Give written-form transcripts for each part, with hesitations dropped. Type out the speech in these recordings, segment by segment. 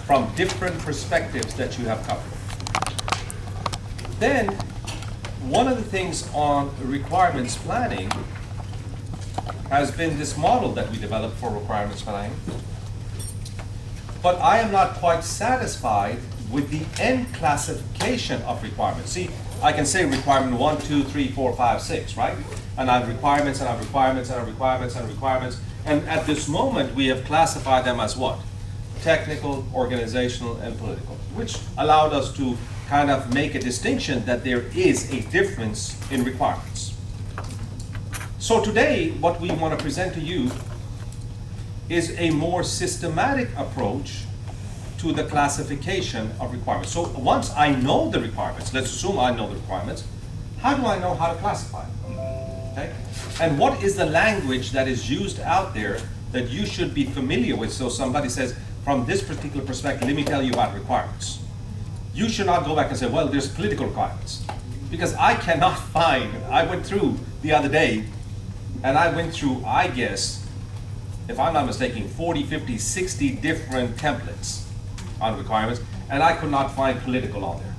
from different perspectives that you have covered. Then, one of the things on requirements planning has been this model that we developed for requirements planning. But I am not quite satisfied with the end classification of requirements. See, I can say requirement 1, 2, 3, 4, 5, 6, right? And I have requirements, and I have requirements, and I have requirements, and requirements. And at this moment, we have classified them as what? Technical, organizational, and political, which allowed us to kind of make a distinction that there is a difference in requirements. So today, what we want to present to you is a more systematic approach to the classification of requirements. So once I know the requirements, let's assume I know the requirements, how do I know how to classify them? Okay? And what is the language that is used out there that you should be familiar with? So somebody says, from this particular perspective, let me tell you about requirements. You should not go back and say, well, there's political requirements. Because I cannot find, I went through the other day, and I went through, I guess, if I'm not mistaken, 40, 50, 60 different templates on requirements, and I could not find political on there.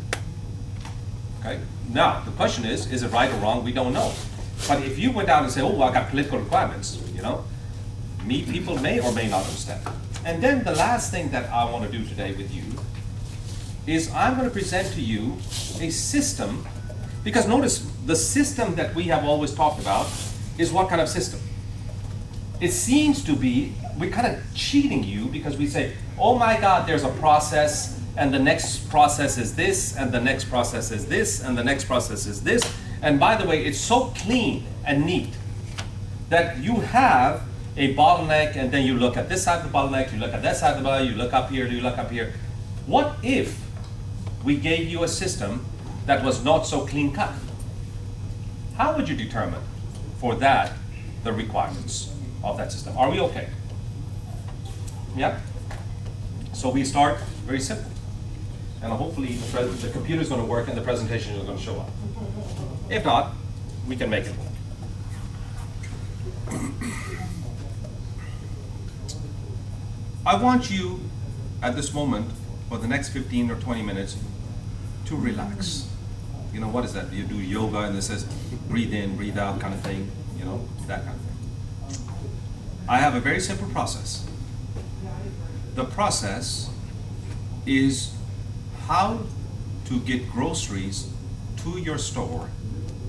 Okay? Now, the question is it right or wrong? We don't know. But if you went down and said, oh, well, I got political requirements, you know, people may or may not understand. And then the last thing that I want to do today with you is I'm going to present to you a system, because notice the system that we have always talked about is what kind of system? It seems to be, we're kind of cheating you because we say, oh my God, there's a process, and the next process is this, and the next process is this, and the next process is this. And by the way, it's so clean and neat that you have a bottleneck, and then you look at this side of the bottleneck, you look at that side of the bottleneck, you look up here, you look up here. What if we gave you a system that was not so clean cut? How would you determine for that the requirements of that system? Are we okay? Yeah? So we start very simple. And hopefully the computer is going to work and the presentation is going to show up. If not, we can make it work. I want you at this moment for the next 15 or 20 minutes to relax. You know, what is that? You do yoga and it says breathe in, breathe out kind of thing, you know, that kind of thing. I have a very simple process. The process is how to get groceries to your store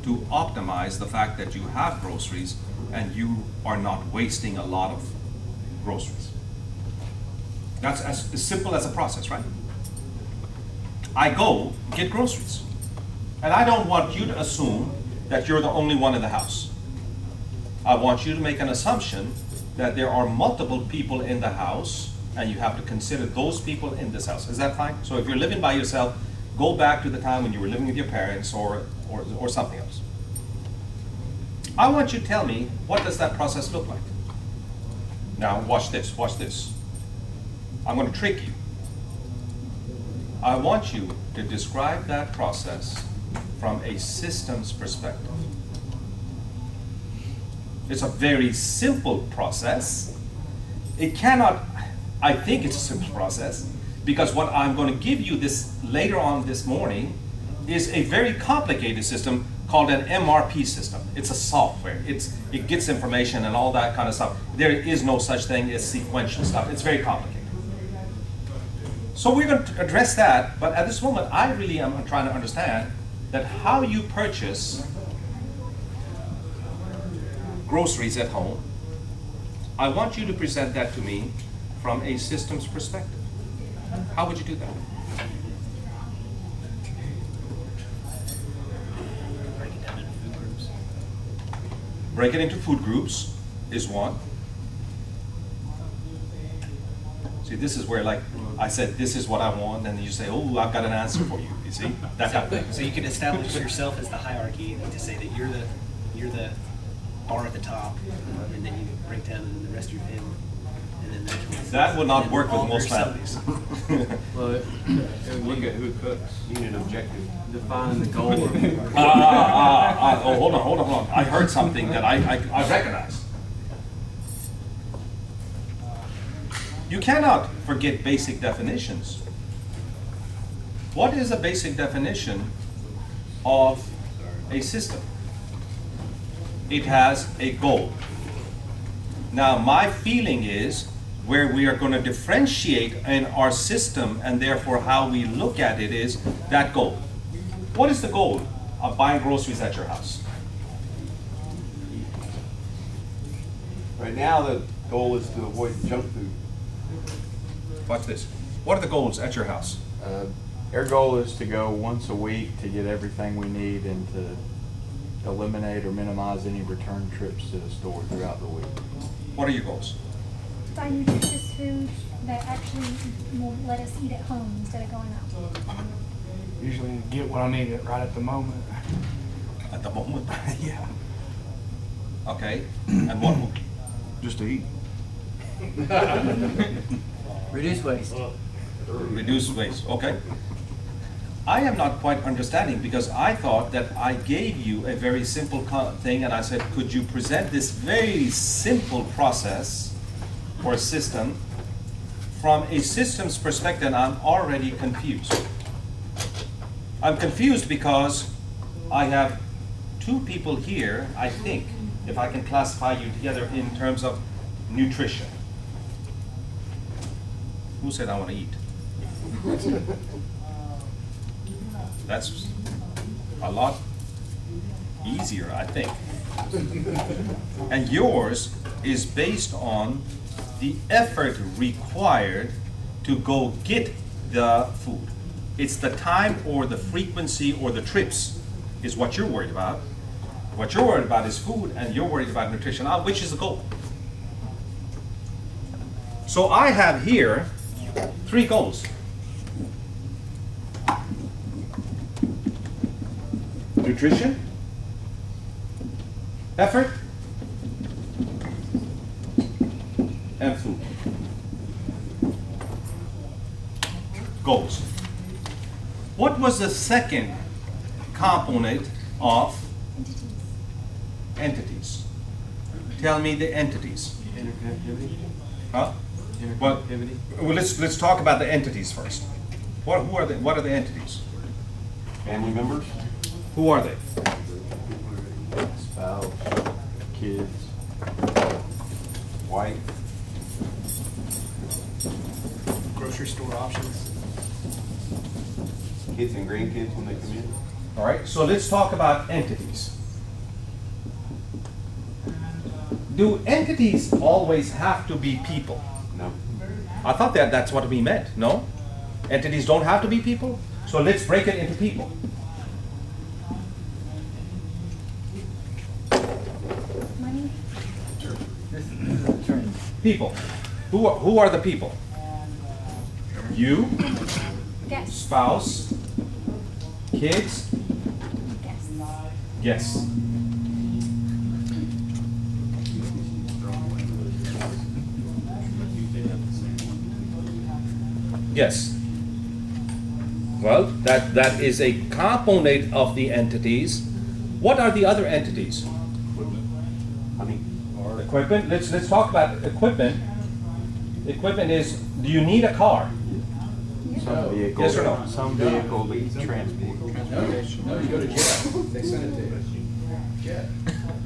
to optimize the fact that you have groceries and you are not wasting a lot of groceries. That's as simple as a process, right? I go get groceries. And I don't want you to assume that you're the only one in the house. I want you to make an assumption that there are multiple people in the house, and you have to consider those people in this house. Is that fine? So if you're living by yourself, go back to the time when you were living with your parents or something else. I want you to tell me, what does that process look like? Now, watch this, watch this. I'm going to trick you. I want you to describe that process from a systems perspective. It's a very simple process. It cannot, I think it's a simple process, because what I'm going to give you this later on this morning is a very complicated system called an MRP system. It's a software. It gets information and all that kind of stuff. There is no such thing as sequential stuff. It's very complicated. So we're going to address that, but at this moment, I really am trying to understand that how you purchase groceries at home, I want you to present that to me from a systems perspective. How would you do that? Break it into food groups is one. See, this is where, like, I said, this is what I want, and you say, oh, I've got an answer for you. You see, that kind of thing. So you can establish yourself as the hierarchy to say that you're the bar at the top, and then you break down the rest of your family, and then that would not work with most families. Well, look at who cooks. You need an objective. Defining the goal. Oh, hold on. I heard something that I recognize. You cannot forget basic definitions. What is a basic definition of a system? It has a goal. Now, my feeling is where we are going to differentiate in our system and therefore how we look at it is that goal. What is the goal of buying groceries at your house? Right now, the goal is to avoid junk food. Watch this. What are the goals at your house? Our goal is to go once a week to get everything we need and to eliminate or minimize any return trips to the store throughout the week. What are your goals? Buy nutritious food that actually will let us eat at home instead of going out. Usually get what I need right at the moment. At the moment? Yeah. Okay. And what? Just to eat. Reduce waste. Reduce waste. Okay. I am not quite understanding because I thought that I gave you a very simple thing and I said, could you present this very simple process or system from a systems perspective? And I'm already confused. I'm confused because I have two people here, I think, if I can classify you together in terms of nutrition. Who said I want to eat? That's a lot easier, I think. And yours is based on the effort required to go get the food. It's the time or the frequency or the trips is what you're worried about. What you're worried about is food and you're worried about nutrition. Which is the goal? So I have here 3 goals. Nutrition, effort, and food. Goals. What was the second component of entities? Tell me the entities. Interconnectivity. Huh? Well, let's talk about the entities first. What are the entities? Family members, Who are they? Spouse, kids, wife, Grocery store options. kids and grandkids when they come in. All right, so let's talk about entities. Do entities always have to be people? No. I thought that's what we meant, no? Entities don't have to be people? So let's break it into people. Money, This is a trend. People. Who are the people? You, guests, spouse, kids, guests. yes. Yes. Well, that is a component of the entities. What are the other entities? Honey, Equipment. Let's talk about equipment. Equipment is, do you need a car? some vehicles. Yes or no? Some vehicles transport. No, you go to jail. They send it to you. Jet.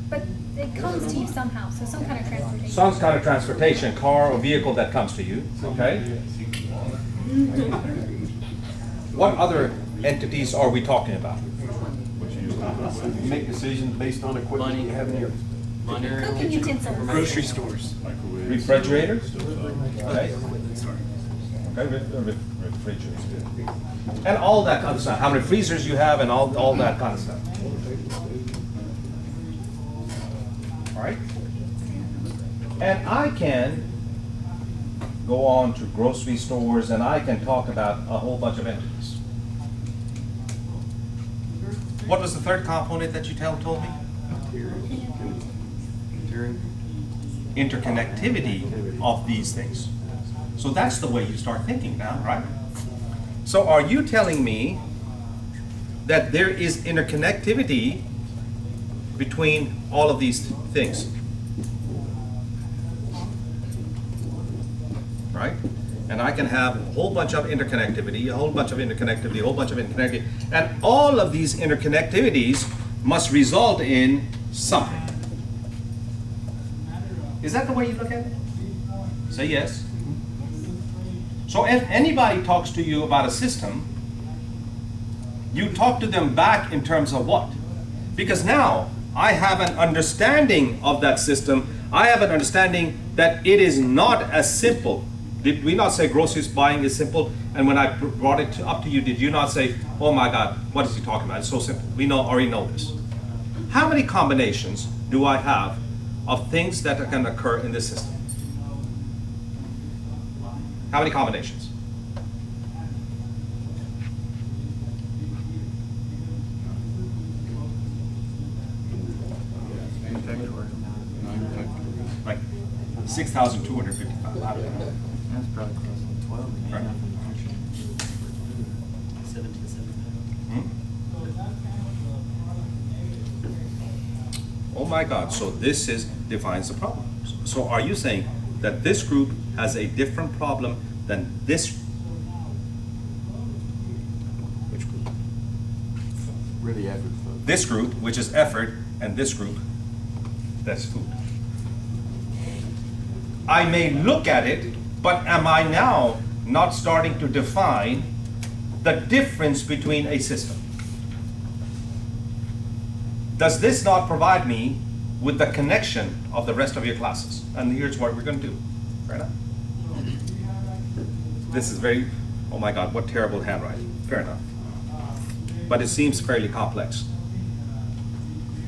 But it comes to you somehow, so some kind of transportation. Some kind of transportation, car or vehicle that comes to you, okay? What other entities are we talking about? you make decisions based on equipment you have in your. Cooking utensils. Grocery stores. Refrigerators? Okay. Okay, refrigerators. And all that kind of stuff. How many freezers you have and all that kind of stuff. All right? And I can go on to grocery stores and I can talk about a whole bunch of entities. What was the third component that you told me? Interconnectivity of these things. So that's the way you start thinking now, right? So are you telling me that there is interconnectivity between all of these things? Right? and I can have a whole bunch of interconnectivity, a whole bunch of interconnectivity, a whole bunch of interconnectivity, and all of these interconnectivities must result in something. Is that the way you look at it? Say yes. So if anybody talks to you about a system, you talk to them back in terms of what? Because now I have an understanding of that system. I have an understanding that it is not as simple. Did we not say groceries buying is simple? And when I brought it up to you, did you not say, oh my God, what is he talking about? It's so simple. We already know this. How many combinations do I have of things that can occur in this system? How many combinations? Like 6,255. I don't know. That's probably close to 12. Right. 7 to 7. Hmm? Oh my God, so this defines the problem. So are you saying that this group has a different problem than this? Which group? Really effort focused. This group, which is effort, and this group, that's food. I may look at it, but am I now not starting to define the difference between a system? Does this not provide me with the connection of the rest of your classes? And here's what we're going to do. Fair enough. This is very, oh my God, what terrible handwriting. Fair enough. But it seems fairly complex.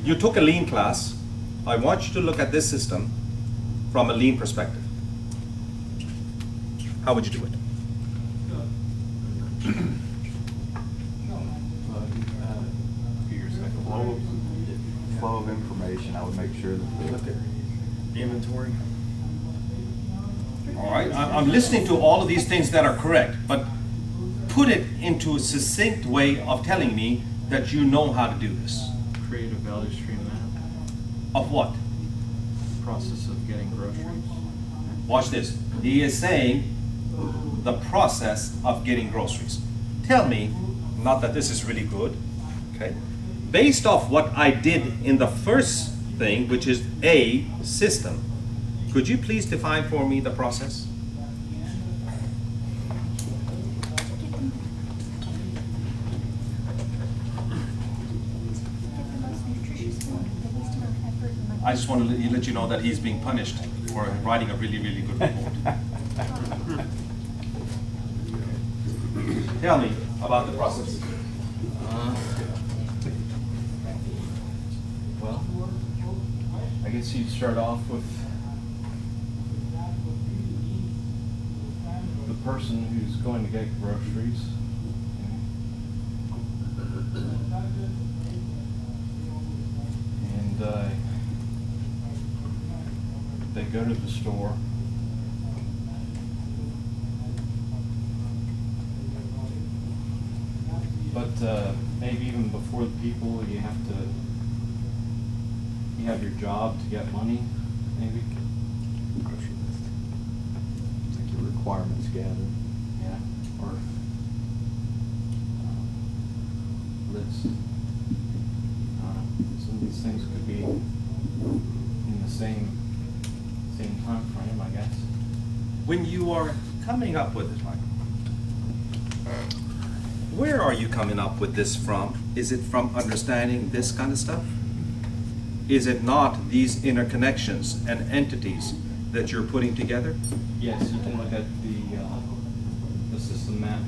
You took a lean class. I want you to look at this system from a lean perspective. How would you do it? Flow of information, I would make sure that The inventory. All right, I'm listening to all of these things that are correct, but put it into a succinct way of telling me that you know how to do this. create a value stream map, Of what? process of getting groceries. Watch this. He is saying the process of getting groceries. Tell me, not that this is really good, okay? Based off what I did in the first thing, which is a system, could you please define for me the process? Get the most nutritious food with the least amount of effort and money. I just want to let you know that he's being punished for writing a really, really good report. Tell me about the process. Well, I guess you'd start off with the person who's going to get groceries. And they go to the store. But maybe even before the people, you have your job to get money, maybe. Grocery list. Like your requirements gathered. Yeah. Or list. Some of these things could be in the same time frame, I guess. When you are coming up with it, Michael, where are you coming up with this from? Is it from understanding this kind of stuff? Is it not these interconnections and entities that you're putting together? Yes, you can look at the system map,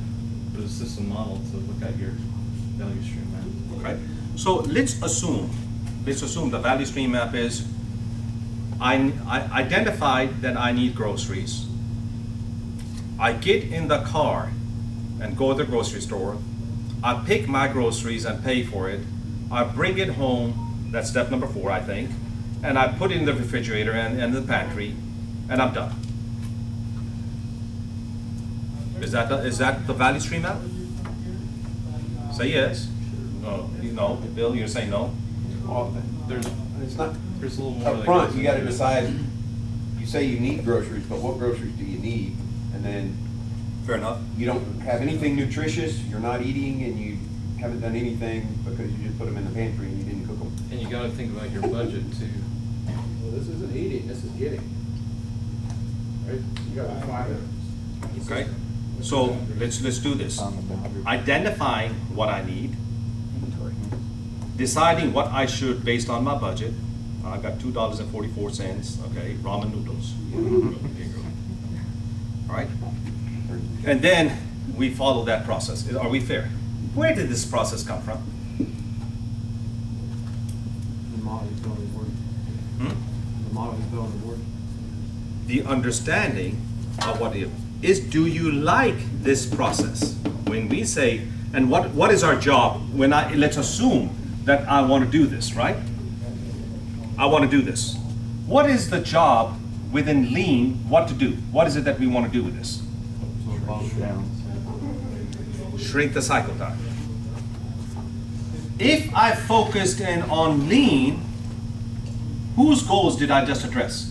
or the system model to look at your value stream map. Okay. So let's assume the value stream map is I identified that I need groceries. I get in the car and go to the grocery store. I pick my groceries and pay for it. I bring it home. That's step number 4, I think. And I put it in the refrigerator and the pantry, and I'm done. Is that the value stream map? Say yes. No. Bill, you're saying no? Well, there's a little more up that front, goes you gotta into it. decide, you say you need groceries, but what groceries do you need? And then Fair enough. You don't have anything nutritious, you're not eating, and you haven't done anything because you just put them in the pantry and you didn't cook them. And you gotta think about your budget too. Well, this isn't eating, this is getting. Right? You gotta find it. Okay, so let's do this. On the boundary. Identifying what I need, deciding what I should based on my budget. I've got $2.44, okay, ramen noodles. There you go. All right? And then we follow that process. Are we fair? Where did this process come from? The model is building the word. The model is building the word. The understanding of what it is. Do you like this process? When we say, and what is our job? Let's assume that I want to do this, right? I want to do this. What is the job within Lean? What to do? What is it that we want to do with this? Down. Shrink the cycle time. If I focused in on Lean, whose goals did I just address?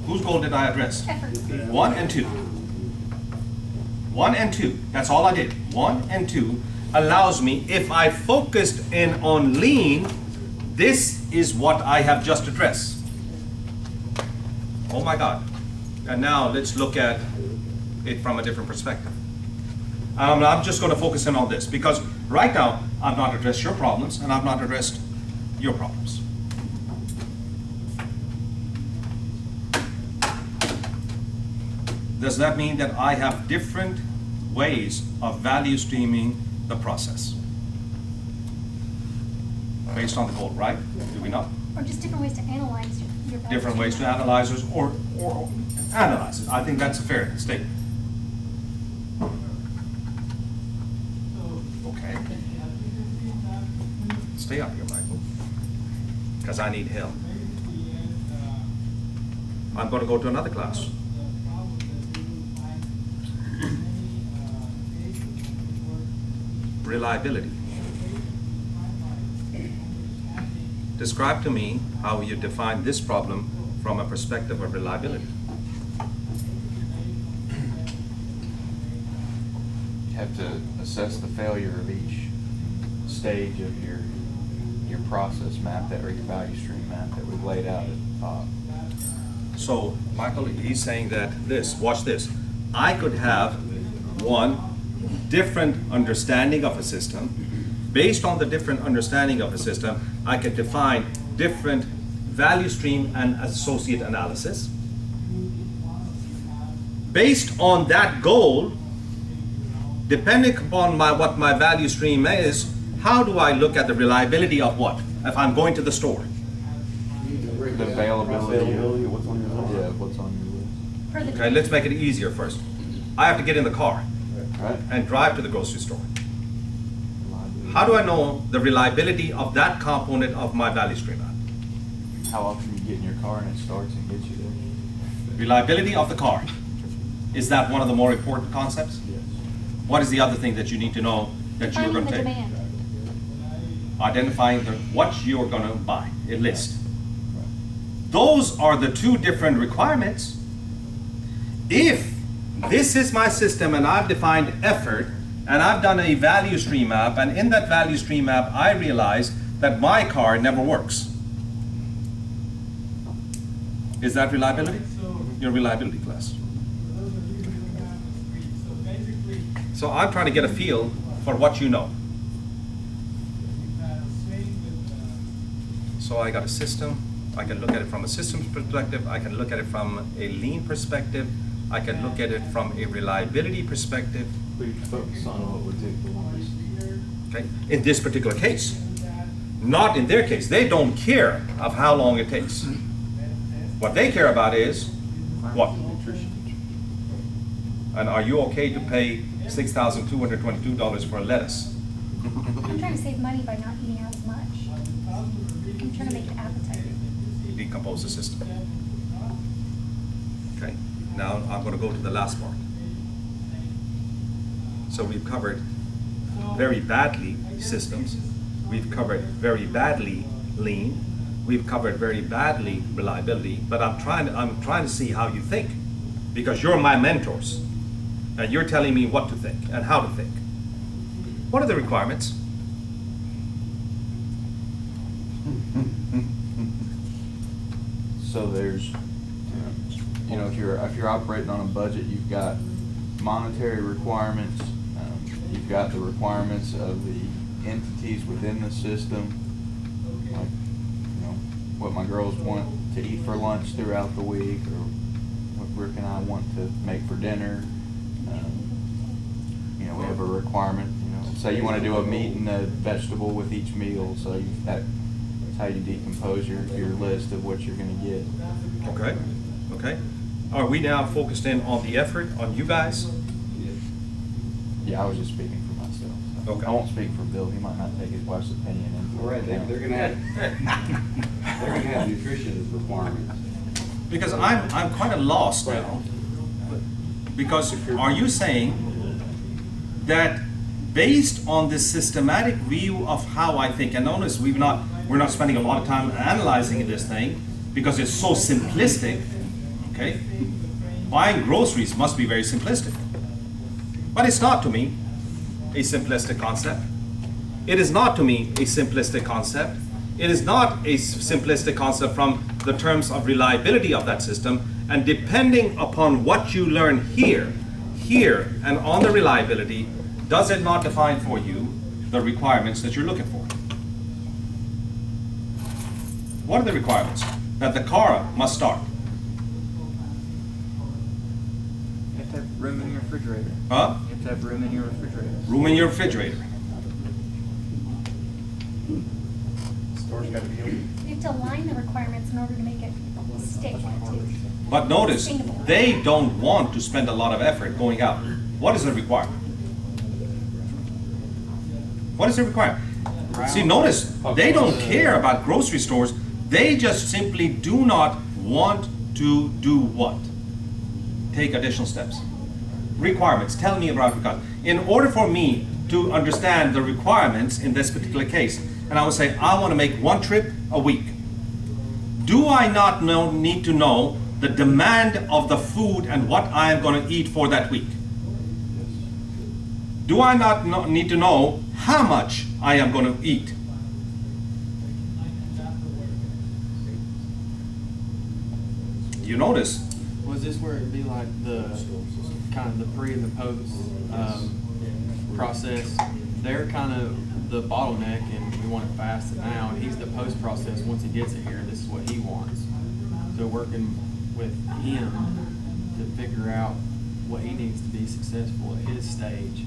Whose goal did I address? Effort. 1 and 2. 1 and 2. That's all I did. 1 and 2 allows me, if I focused in on Lean, this is what I have just addressed. Oh my God. And now let's look at it from a different perspective. I'm just going to focus in on this because right now I've not addressed your problems and I've not addressed your problems. Does that mean that I have different ways of value streaming the process? Based on the goal, right? Do we not? Or just different ways to analyze your value. Different ways to analyze it or analyze it. I think that's a fair statement. Okay. Stay up here, Michael, because I need help. I'm going to go to another class. Reliability. Describe to me how you define this problem from a perspective of reliability. You have to assess the failure of each stage of your process map or your value stream map that we've laid out at the top. So, Michael, he's saying that watch this. I could have one different understanding of a system. Based on the different understanding of a system, I can define different value stream and associate analysis. Based on that goal, depending upon what my value stream is, how do I look at the reliability of what? If I'm going to the store. The availability. Availability, what's on your list? Yeah, what's on your list. Per the Okay, let's make it easier first. I have to get in the car Right? and drive to the grocery store. How do I know the reliability of that component of my value stream map? How often you get in your car and it starts and gets you there? Reliability of the car. Is that one of the more important concepts? Yes. What is the other thing that you need to know that you're Finding going the to take? demand. Identifying what you're going to buy, a list. Those are the two different requirements. If this is my system and I've defined effort and I've done a value stream map, and in that value stream map I realize that my car never works. Is that reliability? Your reliability class. So I'm trying to get a feel for what you know. So I got a system. I can look at it from a systems perspective. I can look at it from a lean perspective. I can look at it from a reliability perspective. We focus on what would take the longest. Okay? In this particular case, not in their case. They don't care of how long it takes. What they care about is what? Nutrition. And are you okay to pay $6,222 for a lettuce? I'm trying to save money by not eating out as much. I'm trying to make it appetizing. Decompose the system. Okay, now I'm going to go to the last part. So we've covered very badly systems. We've covered very badly lean. We've covered very badly reliability. But I'm trying to see how you think. because you're my mentors, and you're telling me what to think and how to think. What are the requirements? So there's, you know, if you're operating on a budget, you've got monetary requirements, you've got the requirements of the entities within the system, like, you know, what my girls want to eat for lunch throughout the week, or what Rick and I want to make for dinner. You know, we have a requirement, you know, say you want to do a meat and a vegetable with each meal, so that's how you decompose your list of what you're going to get. Okay, okay. Are we now focused in on the effort, on you guys? Yeah, I was just speaking for myself. So Okay. I won't speak for Bill. He might not take his wife's opinion into All right, account. they're gonna have nutrition requirements. Because I'm kind of lost now. Because are you saying that based on this systematic view of how I think, and notice we're not spending a lot of time analyzing this thing because it's so simplistic, okay? Buying groceries must be very simplistic. But it's not to me a simplistic concept. It is not to me a simplistic concept. It is not a simplistic concept from the terms of reliability of that system, and depending upon what you learn here, and on the reliability, does it not define for you the requirements that you're looking for? What are the requirements? That the car must start. You have to have room in your refrigerator. Huh? You have to have room in your refrigerator. Room in your refrigerator. Store's gotta be open. You have to align the requirements in order to make it stick too. But notice, they don't want to spend a lot of effort going out. What is the requirement? What is the requirement? See, notice, they don't care about grocery stores. They just simply do not want to do what? Take additional steps. Requirements. Tell me about requirements. In order for me to understand the requirements in this particular case, and I would say, I want to make one trip a week. Do I not need to know the demand of the food and what I am going to eat for that week? Do I not need to know how much I am going to eat? You notice? Was this where it'd be like the kind of the pre and the post process? They're kind of the bottleneck, and we want it fast and now. And he's the post process. Once he gets it here, this is what he wants. So working with him to figure out what he needs to be successful at his stage.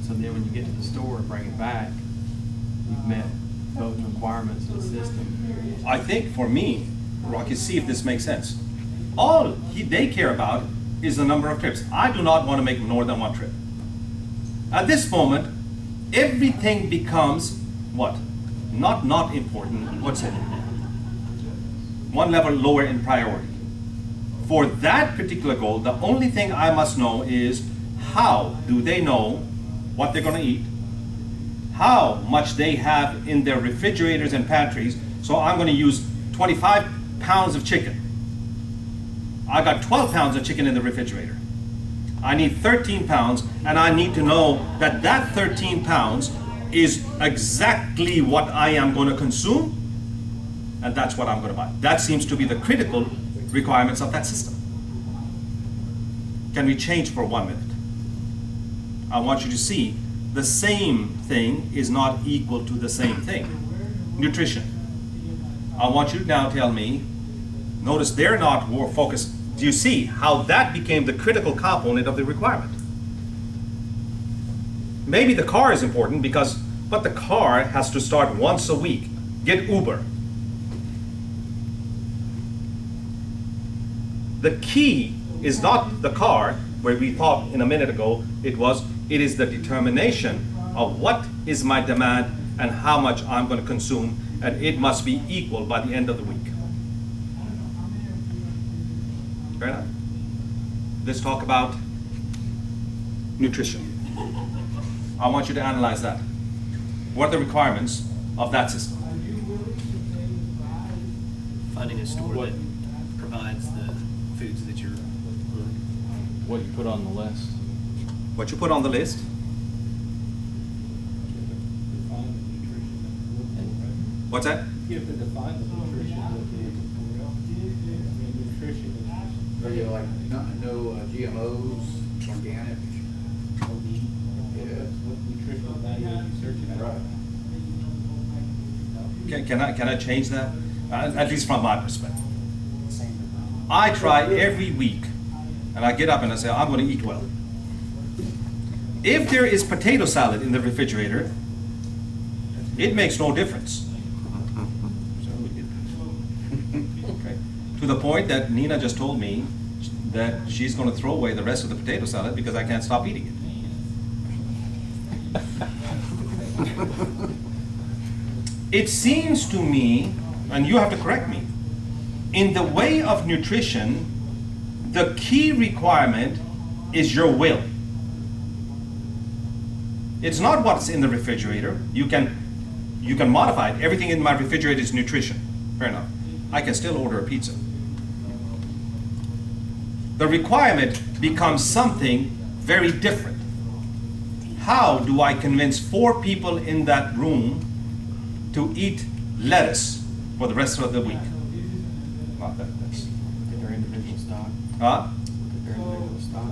So then when you get to the store and bring it back, you've met both requirements of the system. I think for me, Rocky, see if this makes sense. All they care about is the number of trips. I do not want to make more than one trip. At this moment, everything becomes what? Not important. What's it? One level lower in priority. For that particular goal, the only thing I must know is how do they know what they're going to eat, how much they have in their refrigerators and pantries. So I'm going to use 25 pounds of chicken. I got 12 pounds of chicken in the refrigerator. I need 13 pounds, and I need to know that that 13 pounds is exactly what I am going to consume, and that's what I'm going to buy. That seems to be the critical requirements of that system. Can we change for 1 minute? I want you to see the same thing is not equal to the same thing. Nutrition. I want you to now tell me, notice they're not more focused. Do you see how that became the critical component of the requirement? Maybe the car is important but the car has to start once a week. Get Uber. The key is not the car, where we thought in a minute ago it is the determination of what is my demand and how much I'm going to consume, and it must be equal by the end of the week. Fair enough? Let's talk about nutrition. I want you to analyze that. What are the requirements of that system? Finding a store that provides the foods that you're What you put on the list. What you put on the list? What's that? You have to define the nutrition. Nutrition is. Are you like, no GMOs, organic? Yeah. What nutritional value are you searching for? Can I change that? At least from my perspective. I try every week, and I get up and I say, I'm going to eat well. If there is potato salad in the refrigerator, it makes no difference. Okay. To the point that Nina just told me that she's going to throw away the rest of the potato salad because I can't stop eating it. It seems to me, and you have to correct me, in the way of nutrition, the key requirement is your will. It's not what's in the refrigerator. You can modify it. Everything in my refrigerator is nutrition. Fair enough. I can still order a pizza. The requirement becomes something very different. How do I convince 4 people in that room to eat lettuce for the rest of the week? Not that lettuce. Get their individual stock. Huh? Get their individual stock.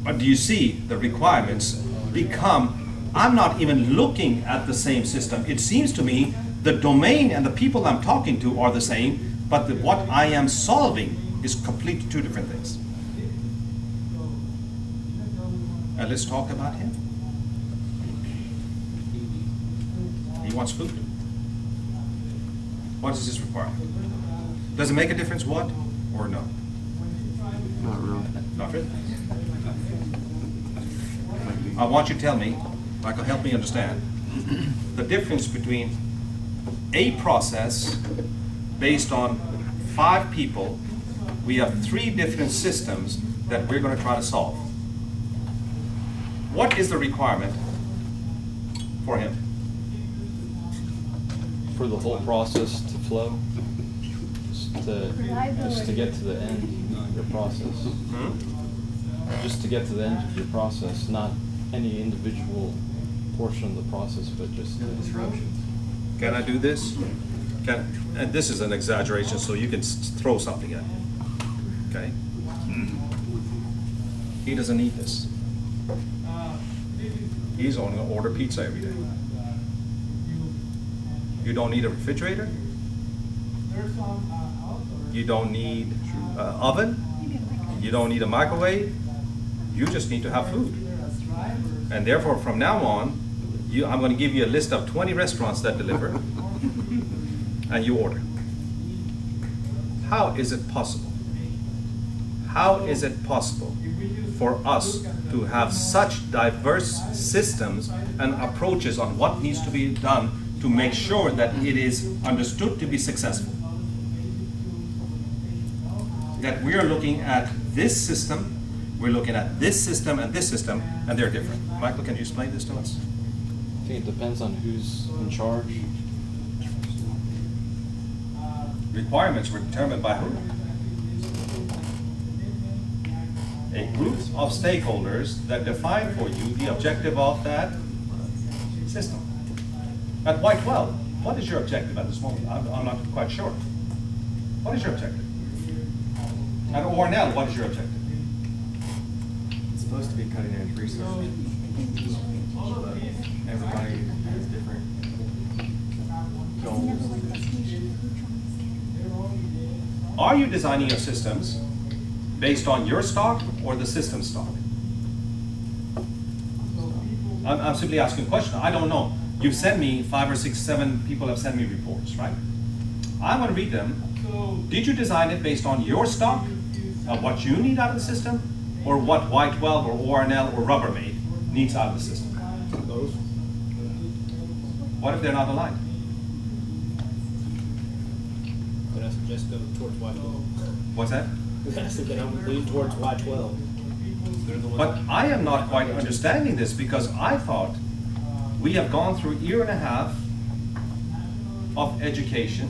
But do you see the requirements become, I'm not even looking at the same system. It seems to me the domain and the people I'm talking to are the same, but what I am solving is completely 2 different things. And let's talk about him. He wants food. What is his requirement? Does it make a difference what or no? Not really. Not really. I want you to tell me, Michael, help me understand, the difference between a process based on 5 people. We have 3 different systems that we're going to try to solve. What is the requirement for him? For the whole process to flow, just to get to the end of your process. Just to get to the end of your process, not any individual portion of the process, but just No disruptions. Can I do this? And this is an exaggeration, so you can throw something at me. Okay? He doesn't need this. He's only going to order pizza every day. You don't need a refrigerator. You don't need an oven. You don't need a microwave. You just need to have food. And therefore, from now on, I'm going to give you a list of 20 restaurants that deliver, and you order. How is it possible? How is it possible for us to have such diverse systems and approaches on what needs to be done to make sure that it is understood to be successful? That we are looking at this system, we're looking at this system, and they're different. Michael, can you explain this to us? I think it depends on who's in charge. Requirements were determined by who? A group of stakeholders that define for you the objective of that system. At Y12, what is your objective at this moment? I'm not quite sure. What is your objective? At ORNL, what is your objective? It's supposed to be cutting edge research. But everybody has different goals. Are you designing your systems based on your stock or the system stock? I'm simply asking a question. I don't know. You've sent me 5 or 6, 7 people have sent me reports, right? I'm going to read them. Did you design it based on your stock, what you need out of the system, or what Y12 or ORNL or Rubbermaid needs out of the system? Those. What if they're not aligned? Then I suggest go towards Y12. What's that? I said that I would lean towards Y12. They're the ones. But I am not quite understanding this because I thought we have gone through a year and a half of education,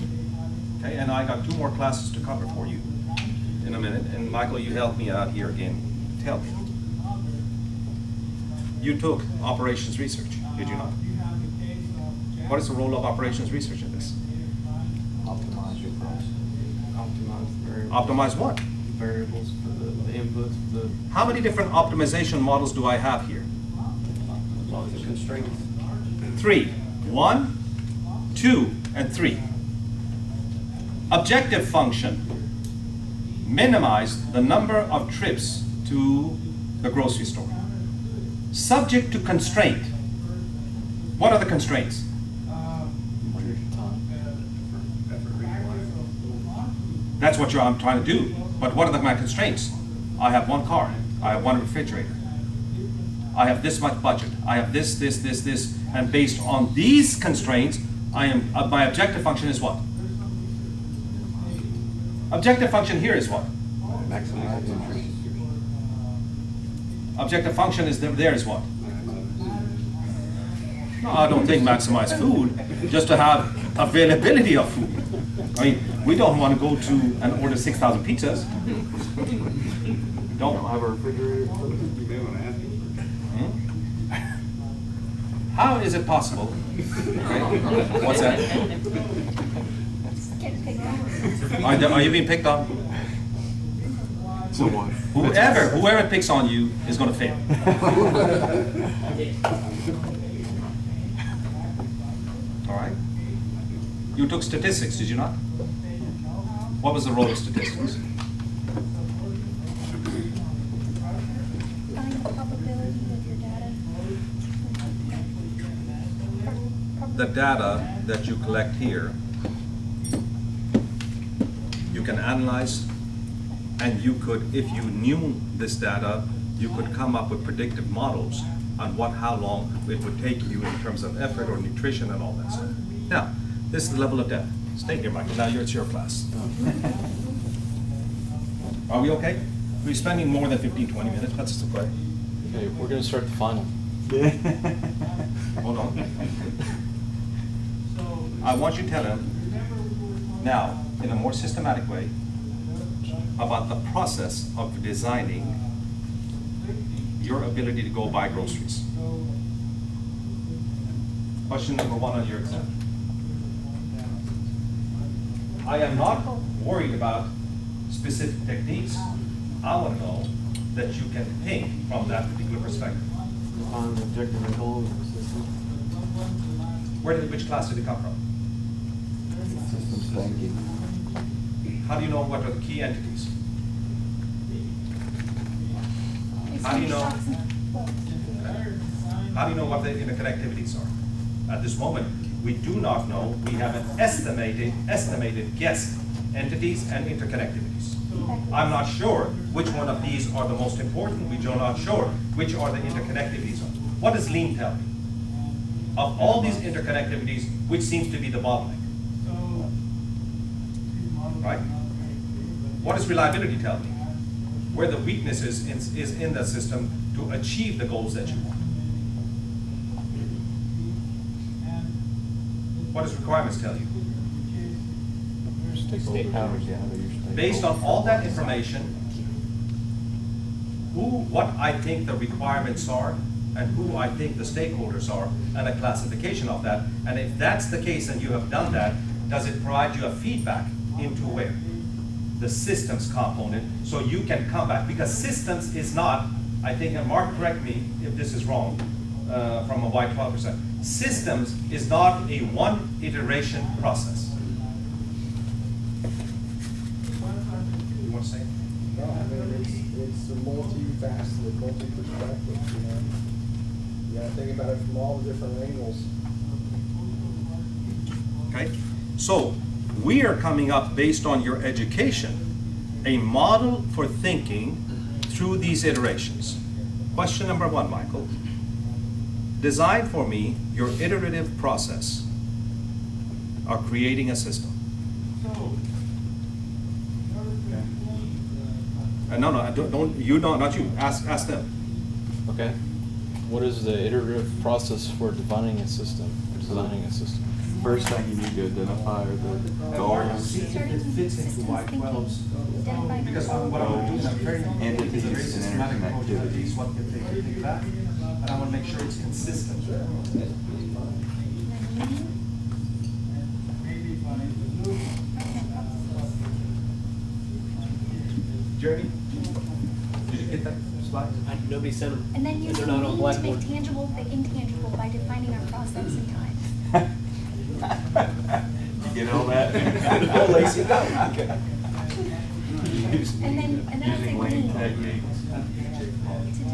okay, and I got 2 more classes to cover for you. in a minute, and Michael, you help me out here again. Tell me. You took operations research, did you not? What is the role of operations research in this? Optimize your process. Optimize variables. Optimize what? Variables for the inputs, for the. How many different optimization models do I have here? As long as it's constrained. 3. 1, 2, and 3. Objective function. Minimize the number of trips to the grocery store. Subject to constraint. What are the constraints? That's what I'm trying to do. But what are my constraints? I have one car. I have one refrigerator. I have this much budget. I have this, and based on these constraints, my objective function is what? Objective function here is what? Maximize interest. Objective function is there is what? No, I don't think maximize food, just to have availability of food. I mean, we don't want to go to and order 6,000 pizzas. Don't have a refrigerator. How is it possible? What's that? Get picked on. Are you being picked on? Someone. Whoever picks on you is going to fail. All right. You took statistics, did you not? What was the role of statistics? Find the probability of your data. The data that you collect here, you can analyze, and you could, if you knew this data, you could come up with predictive models on how long it would take you in terms of effort or nutrition and all that stuff. Now, this is the level of depth. Stay here, Michael. Now it's your class. Are we okay? We're spending more than 15, 20 minutes. That's okay. Okay, we're gonna start the final. Hold on. I want you to tell him now, in a more systematic way, about the process of designing your ability to go buy groceries. Question number 1 on your exam. I am not worried about specific techniques. I want to know that you can think from that particular perspective. Define the objective and goals of the system. Which class did it come from? Systems thinking. How do you know what are the key entities? How do you know? How do you know what the interconnectivities are? At this moment, we do not know. We have an estimated guessed entities and interconnectivities. I'm not sure which one of these are the most important. We are not sure which are the interconnectivities. What does lean tell me? Of all these interconnectivities, which seems to be the bottleneck? Right? What does reliability tell me? Where the weakness is in the system to achieve the goals that you want. What does requirements tell you? Based on all that information, what I think the requirements are and who I think the stakeholders are, and a classification of that. And if that's the case and you have done that, does it provide you a feedback into where? The systems component, so you can come back. Because systems is not, I think, and Mark, correct me if this is wrong, from a Y12%. Systems is not a one iteration process. You want to say? No, I mean, it's a multifaceted, multi-perspective, you know. You gotta think about it from all the different angles. Okay, so we are coming up, based on your education, a model for thinking through these iterations. Question number 1, Michael. Design for me your iterative process of creating a system. No, don't you, not you. Ask them. Okay. What is the iterative process for defining a system, or designing a system? first thing you need to identify are the goals, See if it fits into white wells. Identifying Because our what I want to do is I'm very, Entities it's a very and systematic approach, interconnectivity. at least what can take that, and I want to make sure it's consistent. Jeremy, did you get that slide? Nobody sent them. And then use They're the not on mean to make Blackboard. tangible the intangible by defining our process and time. You get all that? Go, Lacey, go. And then I Using think lean mean techniques. to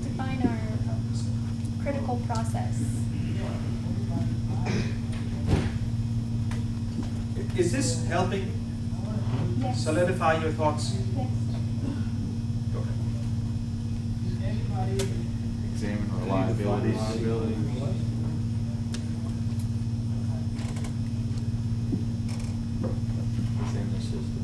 define our critical process. Is this helping Yes. solidify your thoughts? Yes. Okay. Examine reliability. Examine the system.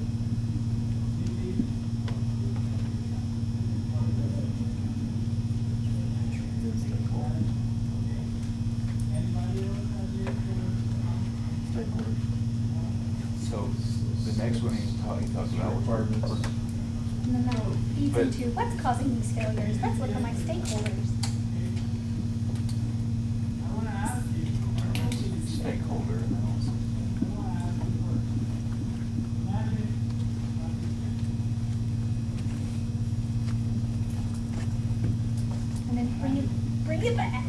So the next one he talks about requirements. And then that feeds But- into what's causing these failures. Let's look at my stakeholders. Stakeholder analysis. And then bring it back.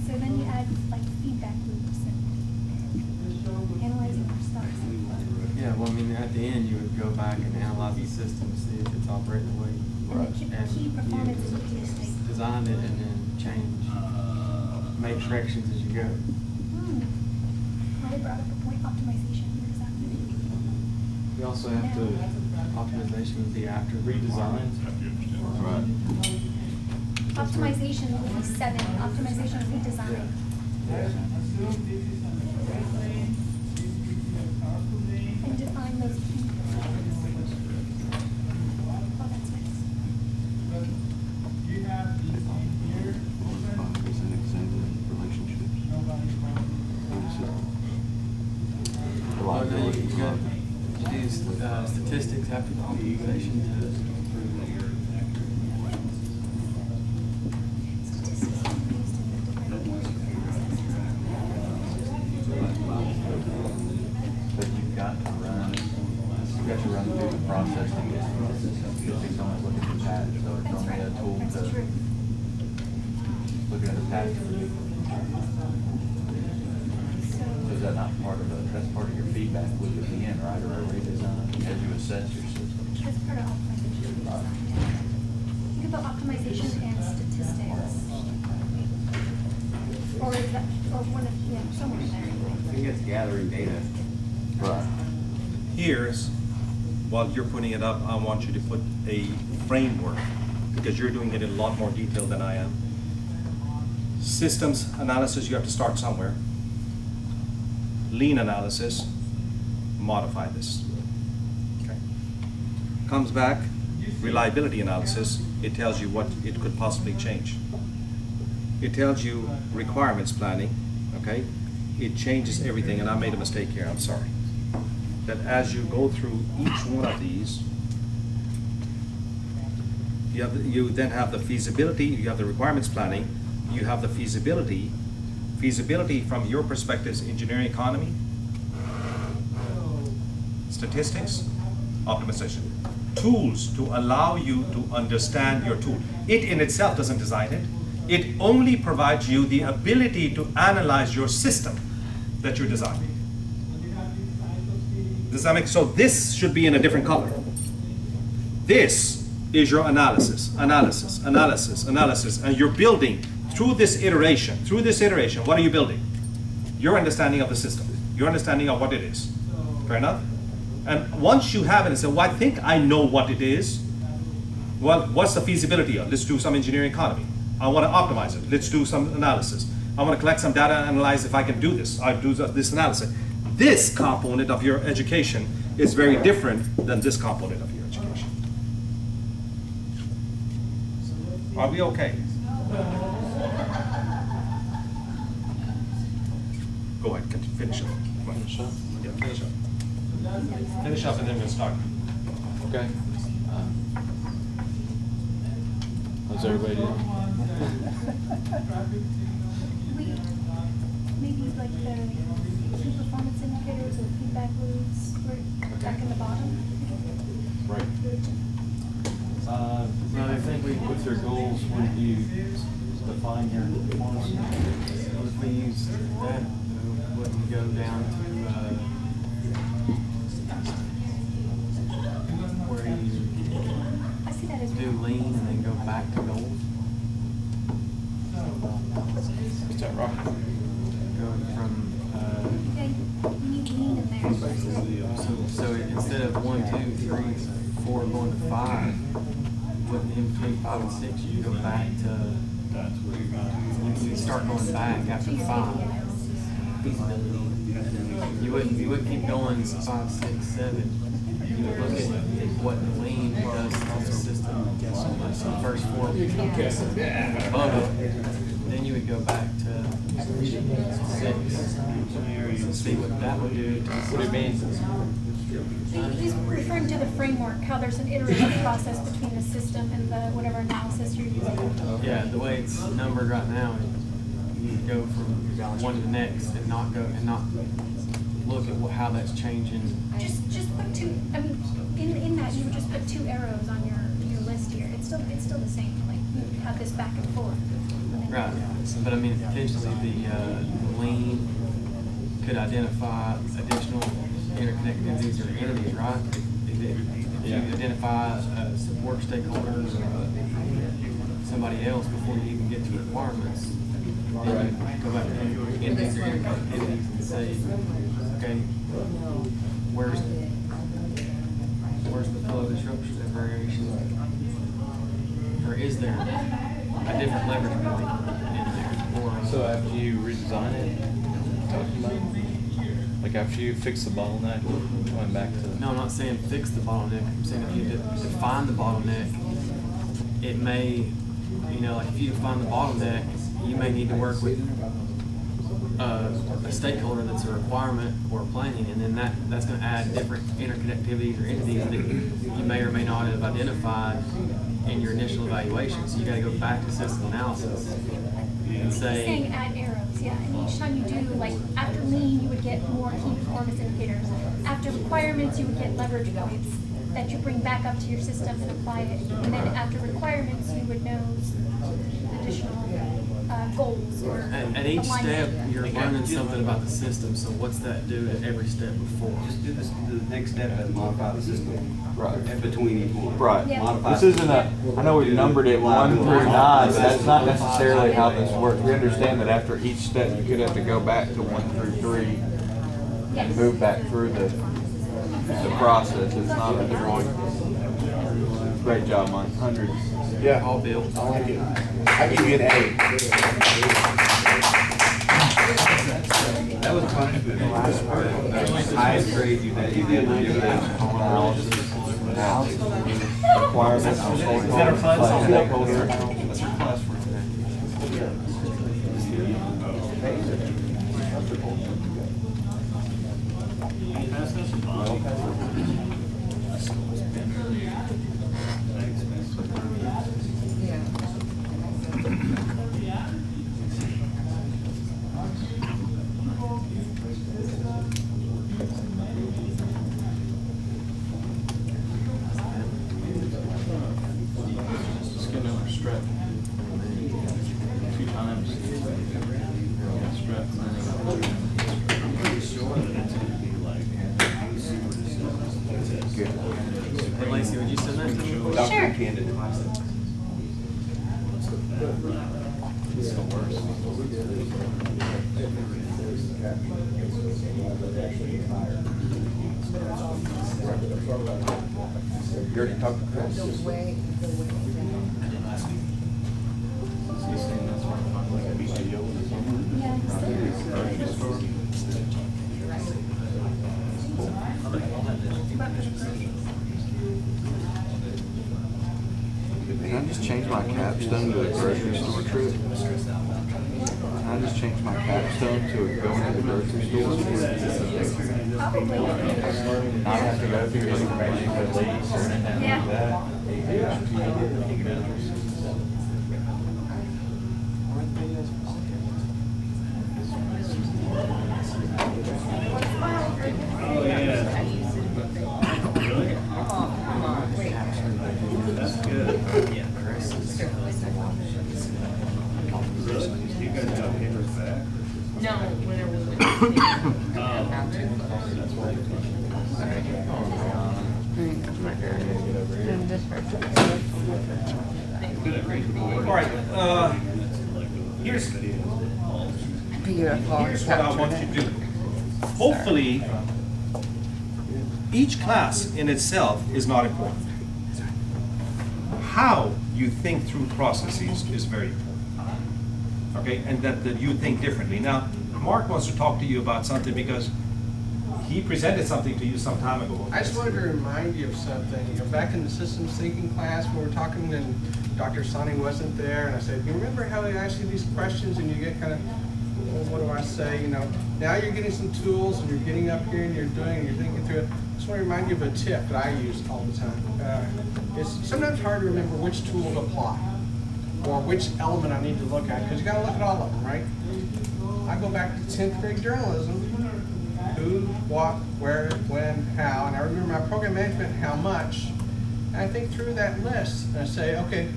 So then you add like feedback loops and analyzing our stuff. Yeah, well, I mean, at the end, you would go back and analyze the system, see if it's operating the way And the key performance you indicators. designed it, and then change, make corrections as you go. Well, they brought up a point, optimization. What does that mean? We also have to, optimization would be after redesign. Right. Optimization would be 7, optimization would be design. And define those key. Oh, that's nice. Well, now you got these statistics after the optimization to Statistics are used in the different But you've got to run through the process to get to the system, because he's only looking at the patent, so it's That's only right, a tool that's to true. look at the patent. So, So is that not part of that's part of your feedback loop at the end, right, or a redesign, as you assess your system? that's part of optimization and design. Think about optimization and statistics. Or is that, or one of, yeah, somewhere in there. I think it's gathering data. Right. Here's, while you're putting it up, I want you to put a framework, because you're doing it in a lot more detail than I am. Systems analysis, you have to start somewhere. Lean analysis, modify this. Okay. Comes back, reliability analysis, it tells you what it could possibly change. It tells you requirements planning, okay? It changes everything, and I made a mistake here, I'm sorry. That as you go through each one of these, you then have the feasibility, you have the requirements planning, you have the feasibility from your perspectives, engineering economy, statistics, optimization. Tools to allow you to understand your tool. It in itself doesn't design it. It only provides you the ability to analyze your system that you're designing. Does that make, so this should be in a different color. This is your analysis, analysis, analysis, analysis, and you're building through this iteration, what are you building? Your understanding of the system, your understanding of what it is. Fair enough? And once you have it and say, well, I think I know what it is, well, what's the feasibility of? Let's do some engineering economy. I want to optimize it. Let's do some analysis. I want to collect some data and analyze if I can do this. I do this analysis. This component of your education is very different than this component of your education. Are we okay? Go ahead, finish up. Finish up. Yeah, finish up. Finish up and then we'll start. Okay. How's everybody doing? We, maybe like the key performance indicators or feedback loops, we're back in the bottom. Right. Well, I think with your goals, would you define your performance? So if we use that, would we go down to, where you I see that as. do lean and then go back to goals? Is that right? Go from, Yeah, you need lean in there. so instead of 1, 2, 3, 4, going to 5, with in between 5 and 6, you go back to, you start going back after 5. You wouldn't keep going 5, 6, 7. You would look at what the lean does to the system. So the first 4 above it, then you would go back to 6. See what that would do to the system. What do you mean? He's referring to the framework, how there's an iterative process between the system and the whatever analysis you're using. Yeah, the way it's numbered right now, you go from one to the next and not look at how that's changing. Just put two, I mean, in that, you would just put 2 arrows on your list here. It's still the same, like, you have this back and forth. And then- Right, but I mean, potentially the lean could identify additional interconnectivities or entities, right? If you identify a support stakeholder or somebody else before you even get to requirements, then you go back to entities or interconnectivities and say, okay, where's the flow disruption and variation? Or is there a different leverage point in there? Or, So after you redesign it, like after you fix the bottleneck, going back to. no, I'm not saying fix the bottleneck. I'm saying if you define the bottleneck, it may, like if you define the bottleneck, you may need to work with a stakeholder that's a requirement or planning, and then that's going to add different interconnectivities or entities that you may or may not have identified in your initial evaluation. So you got to go back to system analysis and He's saying say, add arrows, yeah, and each time you do, like, after lean, you would get more key performance indicators. After requirements, you would get leverage points that you bring back up to your system and apply it. And then after requirements, you would know additional goals or at each step, alignment. you're learning something about the system. So what's that do to every step before? Just do this, the next step and modify the system. Right. In between each one. Right. Yeah. Modify. This isn't I know we've numbered it 1 through 9, but that's not necessarily how this works. We understand that after each step, you could have to go back to 1 through 3 Yes. and move back through the process. It's not a great job, Mike. Hundreds. Yeah, All built. I like it. I give you an A. That was punishment. Highest grade you've had. You did. Analysis. Requirements. Is that our class? Stakeholder. That's your class for today. Just get another strap. 2 times. Strap. Hey Lacey, would you send that to me? Sure. Dr. Candid. Still worse. You already talked to Chris? Yeah, he's Good man. just change my capstone to a grocery store trip? Can I just change my capstone to a going to the grocery store? Not have to go through information police or anything like that. Oh, yeah. That's good. Yeah. You guys got papers back? No, whenever we All right, here's what I want you to do. Hopefully, each class in itself is not important. How you think through processes is very important. Okay, and that you think differently. Now, Mark wants to talk to you about something because he presented something to you some time ago. I just wanted to remind you of something. You know, back in the systems thinking class, when we were talking and Dr. Sani wasn't there, and I said, you remember how I asked you these questions and you get kind of, well, what do I say? You know, now you're getting some tools and you're getting up here and you're thinking through it. I just want to remind you of a tip that I use all the time. It's sometimes hard to remember which tool to apply or which element I need to look at, because you got to look at all of them, right? I go back to 10th grade journalism. Who, what, where, when, how, and I remember my program management, how much. And I think through that list, and I say, okay,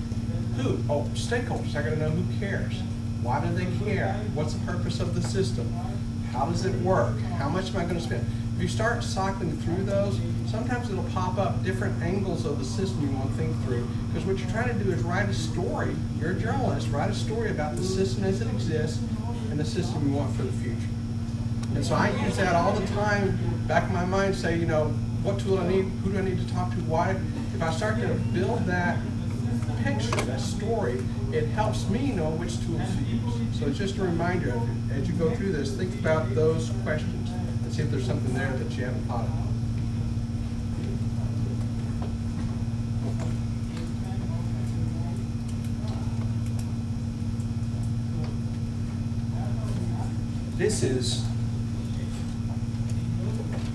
who? Oh, stakeholders. I got to know who cares. Why do they care? What's the purpose of the system? How does it work? How much am I going to spend? If you start cycling through those, sometimes it'll pop up different angles of the system you want to think through. Because what you're trying to do is write a story. You're a journalist. Write a story about the system as it exists and the system you want for the future. And so I use that all the time, back in my mind, say, you know, what tool do I need, who do I need to talk to, why? If I start to build that picture, that story, it helps me know which tools to use. So it's just a reminder, as you go through this, think about those questions and see if there's something there that you haven't thought of. This is,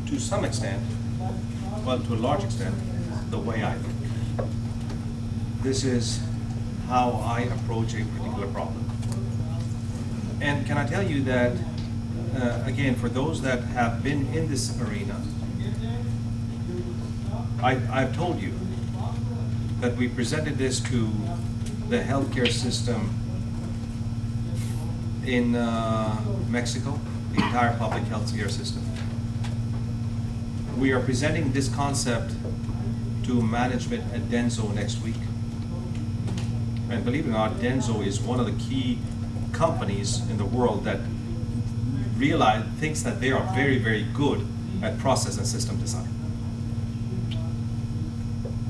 to some extent, well, to a large extent, the way I think. This is how I approach a particular problem. And can I tell you that, again, for those that have been in this arena, I've told you that we presented this to the healthcare system in Mexico, the entire public health care system. We are presenting this concept to management at Denso next week. And believe it or not, Denso is one of the key companies in the world that thinks that they are very, very good at process and system design.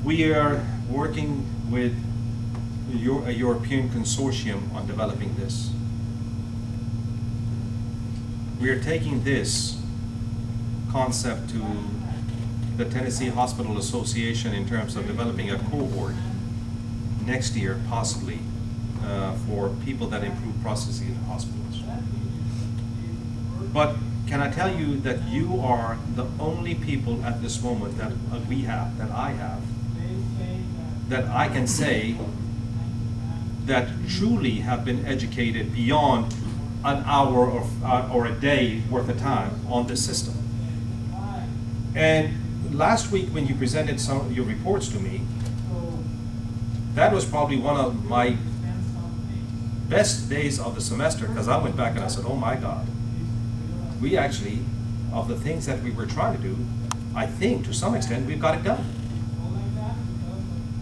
We are working with a European consortium on developing this. We are taking this concept to the Tennessee Hospital Association in terms of developing a cohort next year, possibly, for people that improve processes in hospitals. But can I tell you that you are the only people at this moment that I have, that I can say that truly have been educated beyond an hour or a day worth of time on this system. And last week when you presented some of your reports to me, that was probably one of my best days of the semester, because I went back and I said, oh my God, we actually, of the things that we were trying to do, I think to some extent we've got it done.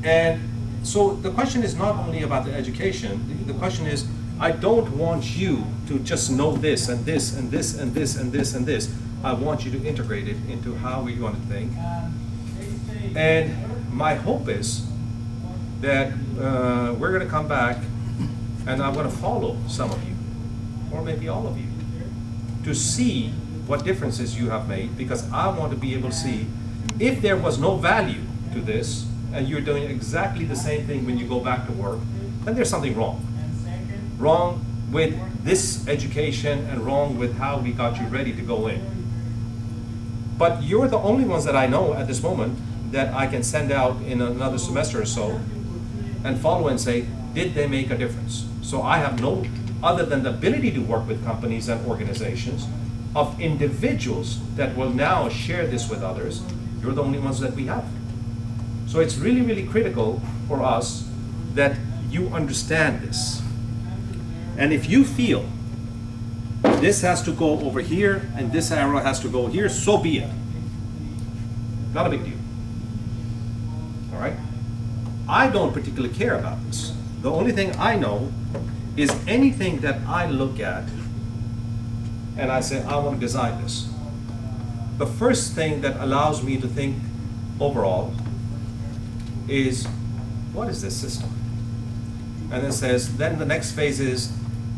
And so the question is not only about the education, the question is, I don't want you to just know this and this and this and this and this and this. I want you to integrate it into how we're going to think. And my hope is that we're going to come back and I'm going to follow some of you, or maybe all of you, to see what differences you have made, because I want to be able to see if there was no value to this, and you're doing exactly the same thing when you go back to work, then there's something wrong. Wrong with this education and wrong with how we got you ready to go in. But you're the only ones that I know at this moment that I can send out in another semester or so and follow and say, did they make a difference? So I have no, other than the ability to work with companies and organizations, of individuals that will now share this with others. You're the only ones that we have. So it's really, really critical for us that you understand this. And if you feel this has to go over here and this arrow has to go here, so be it. Not a big deal. All right? I don't particularly care about this. The only thing I know is anything that I look at and I say, I want to design this. The first thing that allows me to think overall is, what is this system? And it says, then the next phase is,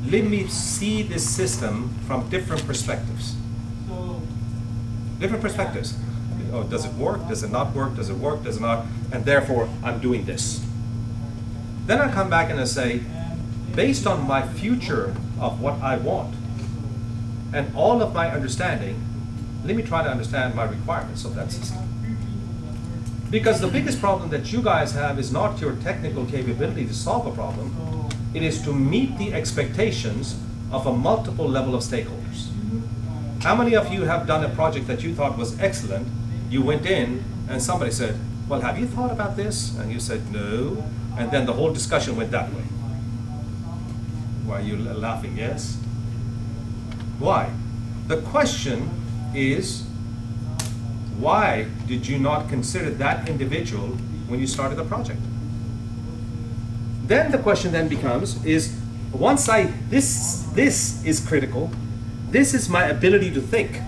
let me see this system from different perspectives. Different perspectives. Oh, does it work? Does it not work? Does it work? Does it not? And therefore, I'm doing this. Then I come back and I say, based on my future of what I want and all of my understanding, let me try to understand my requirements of that system. Because the biggest problem that you guys have is not your technical capability to solve a problem, it is to meet the expectations of a multiple level of stakeholders. How many of you have done a project that you thought was excellent, you went in and somebody said, well, have you thought about this? And you said, no. And then the whole discussion went that way. Why are you laughing? Yes? Why? The question is, why did you not consider that individual when you started the project? Then the question then becomes is, once this is critical, this is my ability to think.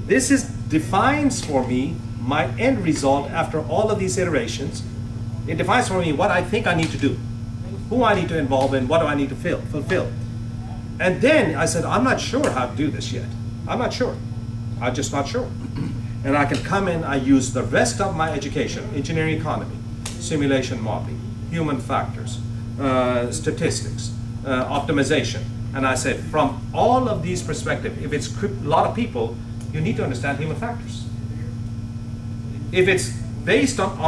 This defines for me my end result after all of these iterations. It defines for me what I think I need to do, who I need to involve in, what do I need to fulfill. And then I said, I'm not sure how to do this yet. I'm not sure. I'm just not sure. And I can come in, I use the rest of my education, engineering economy, simulation modeling, human factors, statistics, optimization. And I said, from all of these perspectives, if it's a lot of people, you need to understand human factors. If it's based on